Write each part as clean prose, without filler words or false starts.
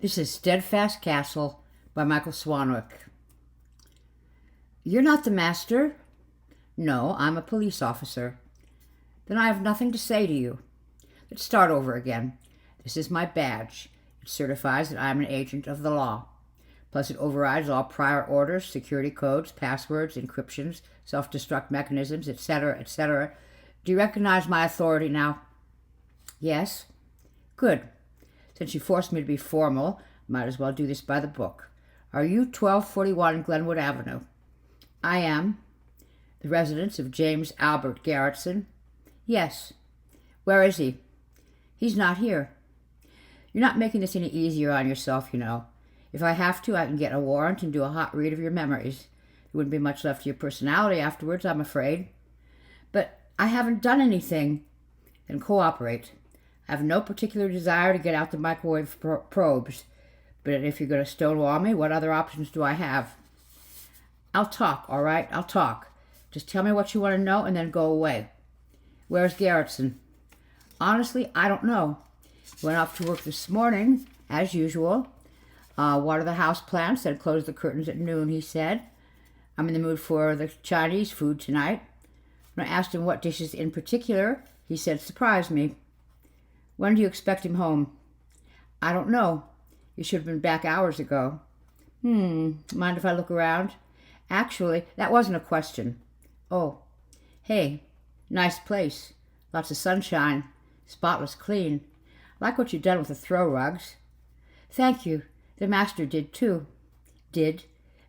This is Steadfast Castle by Michael Swanwick. You're not the master? No, I'm a police officer. Then I have nothing to say to you. Let's start over again. This is my badge. It certifies that I'm an agent of the law. Plus it overrides all prior orders, security codes, passwords, encryptions, self-destruct mechanisms, etc., etc. Do you recognize my authority now? Yes? Good. Since you forced me to be formal, might as well do this by the book. Are you 1241 Glenwood Avenue? I am. The residence of James Albert Garretson? Yes. Where is he? He's not here. You're not making this any easier on yourself, you know. If I have to, I can get a warrant and do a hot read of your memories. There wouldn't be much left of your personality afterwards, I'm afraid. But I haven't done anything. Then cooperate. I have no particular desire to get out the microwave probes, but if you're going to stonewall me, what other options do I have? I'll talk, all right? I'll talk. Just tell me what you want to know and then go away. Where's Garretson? Honestly, I don't know. He went off to work this morning, as usual. Water the house plants and close the curtains at noon, he said. I'm in the mood for the Chinese food tonight. When I asked him what dishes in particular, he said, surprise me. When do you expect him home? I don't know. You should have been back hours ago. Mind if I look around? Actually, that wasn't a question. Oh. Hey, nice place. Lots of sunshine. Spotless clean. Like what you've done with the throw rugs. Thank you. The master did too. Did?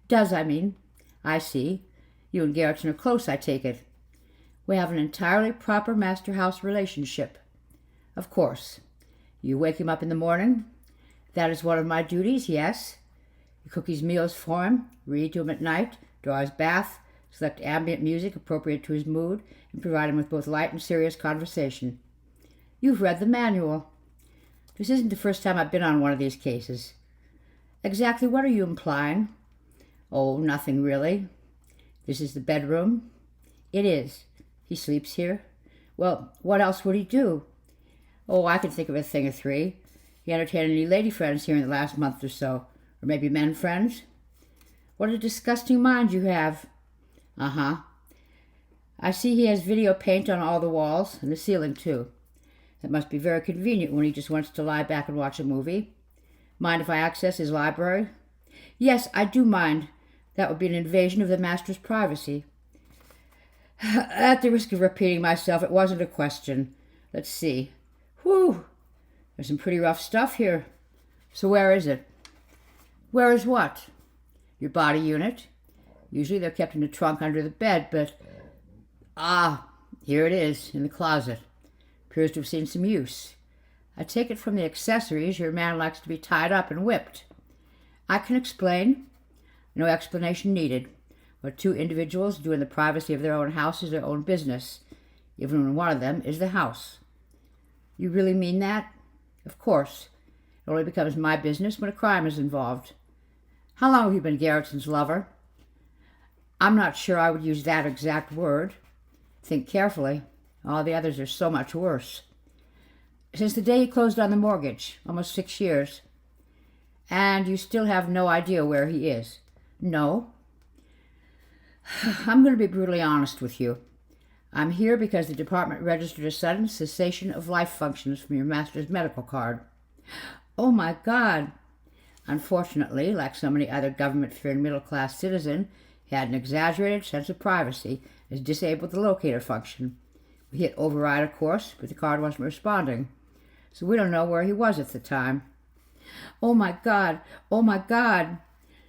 Does, I mean. I see. You and Garretson are close, I take it. We have an entirely proper master-house relationship. Of course. You wake him up in the morning? That is one of my duties, yes. You cook his meals for him, read to him at night, draw his bath, select ambient music appropriate to his mood, and provide him with both light and serious conversation. You've read the manual. This isn't the first time I've been on one of these cases. Exactly what are you implying? Oh, nothing really. This is the bedroom? It is. He sleeps here? Well, what else would he do? Oh, I can think of a thing or three. He entertained any lady friends here in the last month or so. Or maybe men friends? What a disgusting mind you have. Uh-huh. I see he has video paint on all the walls, and the ceiling too. That must be very convenient when he just wants to lie back and watch a movie. Mind if I access his library? Yes, I do mind. That would be an invasion of the master's privacy. At the risk of repeating myself, it wasn't a question. Let's see. Whew! There's some pretty rough stuff here. So where is it? Where is what? Your body unit. Usually they're kept in a trunk under the bed, but... here it is, in the closet. Appears to have seen some use. I take it from the accessories your man likes to be tied up and whipped. I can explain. No explanation needed. What two individuals do in the privacy of their own house is their own business, even when one of them is the house. You really mean that? Of course. It only becomes my business when a crime is involved. How long have you been Garretson's lover? I'm not sure I would use that exact word. Think carefully. All the others are so much worse. Since the day he closed on the mortgage, almost 6 years. And you still have no idea where he is? No. I'm going to be brutally honest with you. I'm here because the department registered a sudden cessation of life functions from your master's medical card. Oh, my God! Unfortunately, like so many other government-fearing middle-class citizen, he had an exaggerated sense of privacy and has disabled the locator function. We hit override, of course, but the card wasn't responding. So we don't know where he was at the time. Oh, my God! Oh, my God!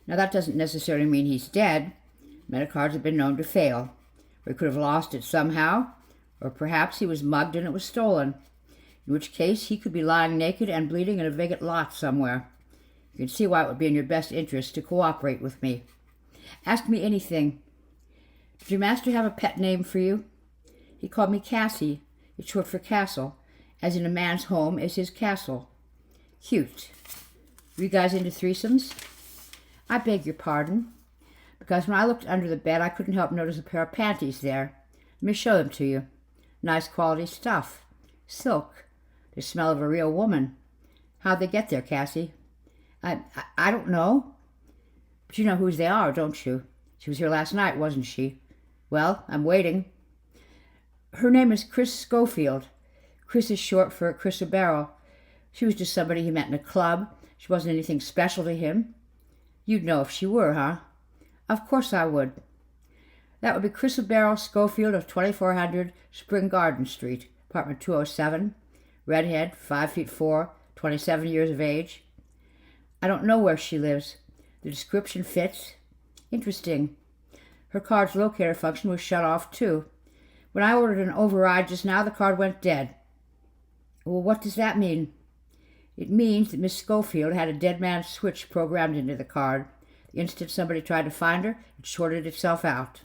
Now, that doesn't necessarily mean he's dead. Medicards have been known to fail. Or he could have lost it somehow, or perhaps he was mugged and it was stolen, in which case he could be lying naked and bleeding in a vacant lot somewhere. You can see why it would be in your best interest to cooperate with me. Ask me anything. Did your master have a pet name for you? He called me Cassie. It's short for castle, as in a man's home is his castle. Cute. Were you guys into threesomes? I beg your pardon. Because when I looked under the bed, I couldn't help notice a pair of panties there. Let me show them to you. Nice quality stuff. Silk. The smell of a real woman. How'd they get there, Cassie? I don't know. But you know whose they are, don't you? She was here last night, wasn't she? Well, I'm waiting. Her name is Chris Schofield. Chris is short for Chrysobero. She was just somebody he met in a club. She wasn't anything special to him. You'd know if she were, huh? Of course I would. That would be Chrysobero Schofield of 2400 Spring Garden Street, apartment 207. Redhead, 5'4", 27 years of age. I don't know where she lives. The description fits. Interesting. Her card's locator function was shut off, too. When I ordered an override just now, the card went dead. Well, what does that mean? It means that Miss Schofield had a dead man's switch programmed into the card. The instant somebody tried to find her, it shorted itself out.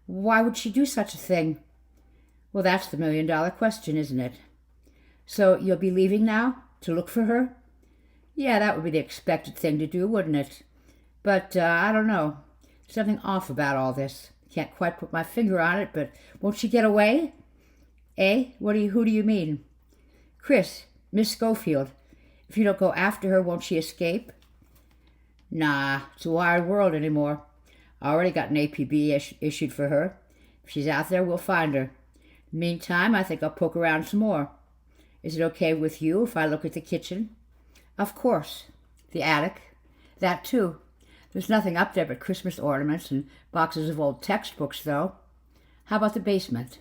Why would she do such a thing? Well, that's the million-dollar question, isn't it? So you'll be leaving now to look for her? Yeah, that would be the expected thing to do, wouldn't it? But I don't know. There's something off about all this. Can't quite put my finger on it, but won't she get away? Eh? Who do you mean? Chris, Miss Schofield. If you don't go after her, won't she escape? Nah, it's a wide world anymore. I already got an APB issued for her. If she's out there, we'll find her. In the meantime, I think I'll poke around some more. Is it okay with you if I look at the kitchen? Of course. The attic? That too. There's nothing up there but Christmas ornaments and boxes of old textbooks, though. How about the basement?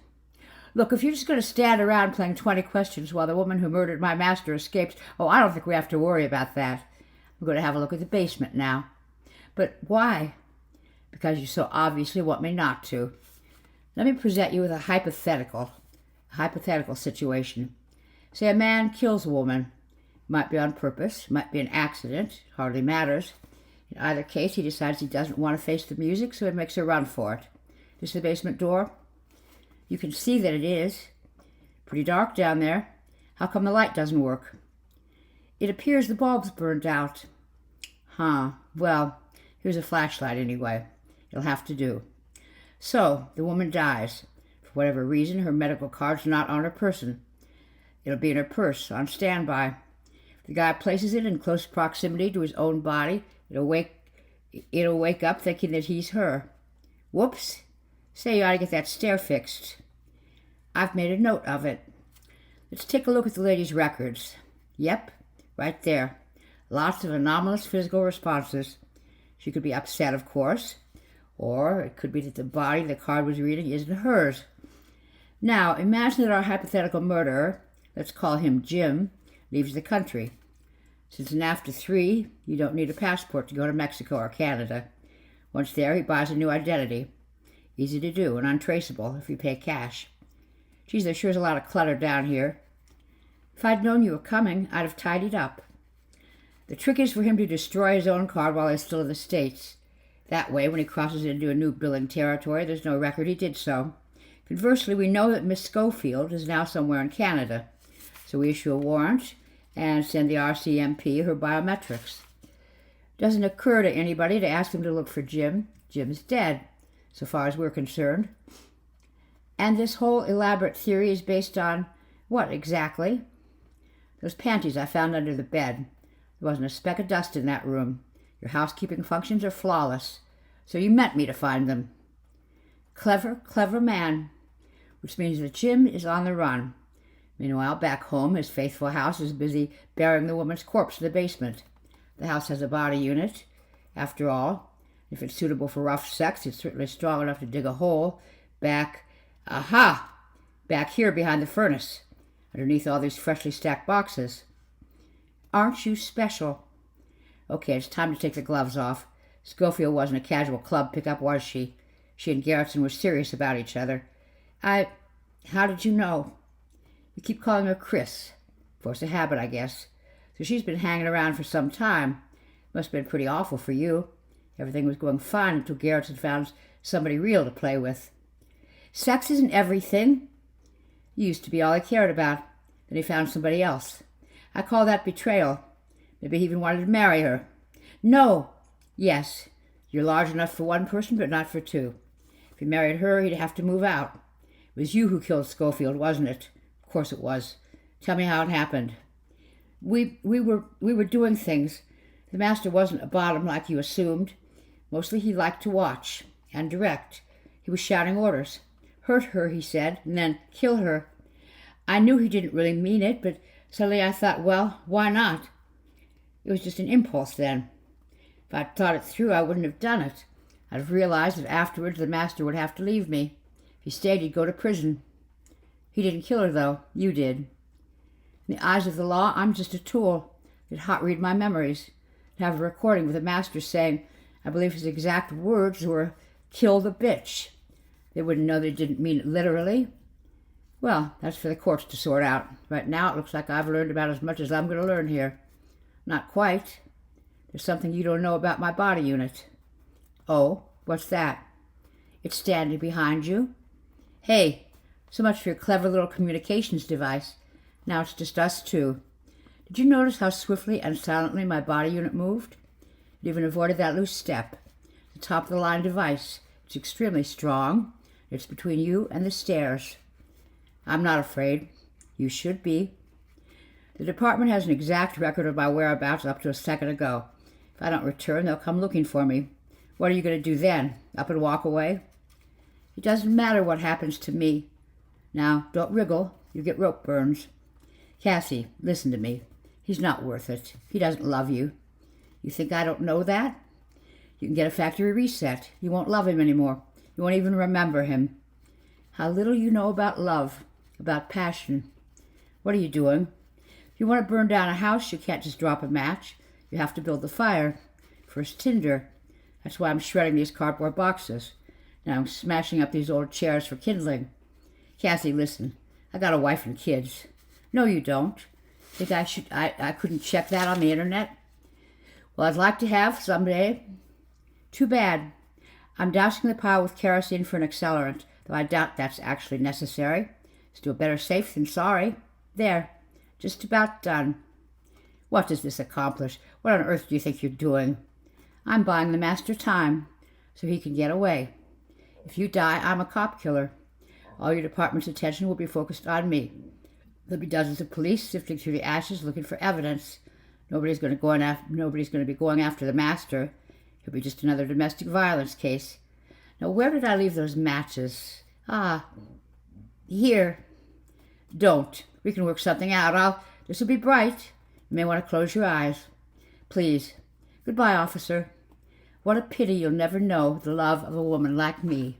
Look, if you're just going to stand around playing 20 questions while the woman who murdered my master escapes, I don't think we have to worry about that. I'm going to have a look at the basement now. But why? Because you so obviously want me not to. Let me present you with a hypothetical situation. Say a man kills a woman. Might be on purpose, might be an accident, hardly matters. In either case, he decides he doesn't want to face the music, so he makes a run for it. This is the basement door? You can see that it is. Pretty dark down there. How come the light doesn't work? It appears the bulb's burned out. Huh. Well, here's a flashlight anyway. It'll have to do. So, the woman dies. For whatever reason, her medical card's not on her person. It'll be in her purse, on standby. If the guy places it in close proximity to his own body, it'll wake up thinking that he's her. Whoops. Say you ought to get that stair fixed. I've made a note of it. Let's take a look at the lady's records. Yep, right there. Lots of anomalous physical responses. She could be upset, of course, or it could be that the body the card was reading isn't hers. Now, imagine that our hypothetical murderer, let's call him Jim, leaves the country. Since in after 3, you don't need a passport to go to Mexico or Canada. Once there, he buys a new identity. Easy to do and untraceable if you pay cash. Geez, there sure is a lot of clutter down here. If I'd known you were coming, I'd have tidied up. The trick is for him to destroy his own card while he's still in the States. That way, when he crosses into a new billing territory, there's no record he did so. Conversely, we know that Miss Schofield is now somewhere in Canada. So we issue a warrant and send the RCMP her biometrics. Doesn't occur to anybody to ask him to look for Jim. Jim's dead, so far as we're concerned. And this whole elaborate theory is based on what exactly? Those panties I found under the bed. There wasn't a speck of dust in that room. Your housekeeping functions are flawless. So you meant me to find them. Clever, clever man. Which means that Jim is on the run. Meanwhile, back home, his faithful house is busy burying the woman's corpse in the basement. The house has a body unit. After all, if it's suitable for rough sex, it's certainly strong enough to dig a hole back here behind the furnace, underneath all these freshly stacked boxes. Aren't you special? Okay, it's time to take the gloves off. Schofield wasn't a casual club pickup, was she? She and Garrettson were serious about each other. How did you know? You keep calling her Chris. Force of habit, I guess. So she's been hanging around for some time. Must have been pretty awful for you. Everything was going fine until Garrettson found somebody real to play with. Sex isn't everything. You used to be all he cared about. Then he found somebody else. I call that betrayal. Maybe he even wanted to marry her. No. Yes. You're large enough for one person, but not for two. If he married her, he'd have to move out. It was you who killed Schofield, wasn't it? Of course it was. Tell me how it happened. We were doing things. The master wasn't a bottom like you assumed. Mostly he liked to watch and direct. He was shouting orders. Hurt her, he said, and then kill her. I knew he didn't really mean it, but suddenly I thought, well, why not? It was just an impulse then. If I'd thought it through, I wouldn't have done it. I'd have realized that afterwards the master would have to leave me. If he stayed, he'd go to prison. He didn't kill her, though. You did. In the eyes of the law, I'm just a tool. They'd hot read my memories. I'd have a recording with the master saying, I believe his exact words were, kill the bitch. They wouldn't know they didn't mean it literally. Well, that's for the courts to sort out. Right now, it looks like I've learned about as much as I'm going to learn here. Not quite. There's something you don't know about my body unit. Oh, what's that? It's standing behind you. Hey, so much for your clever little communications device. Now it's just us two. Did you notice how swiftly and silently my body unit moved? It even avoided that loose step. The top-of-the-line device. It's extremely strong. It's between you and the stairs. I'm not afraid. You should be. The department has an exact record of my whereabouts up to a second ago. If I don't return, they'll come looking for me. What are you going to do then? Up and walk away? It doesn't matter what happens to me. Now, don't wriggle. You get rope burns. Cassie, listen to me. He's not worth it. He doesn't love you. You think I don't know that? You can get a factory reset. You won't love him anymore. You won't even remember him. How little you know about love, about passion. What are you doing? If you want to burn down a house, you can't just drop a match. You have to build the fire. First tinder. That's why I'm shredding these cardboard boxes. Now I'm smashing up these old chairs for kindling. Cassie, listen. I got a wife and kids. No, you don't. Think I couldn't check that on the internet? Well, I'd like to have someday. Too bad. I'm dousing the pile with kerosene for an accelerant, though I doubt that's actually necessary. Still better safe than sorry. There. Just about done. What does this accomplish? What on earth do you think you're doing? I'm buying the master time, so he can get away. If you die, I'm a cop killer. All your department's attention will be focused on me. There'll be dozens of police sifting through the ashes looking for evidence. Nobody's going to be going after the master. It'll be just another domestic violence case. Now, where did I leave those matches? Here. Don't. We can work something out. This'll be bright. You may want to close your eyes. Please. Goodbye, officer. What a pity you'll never know the love of a woman like me.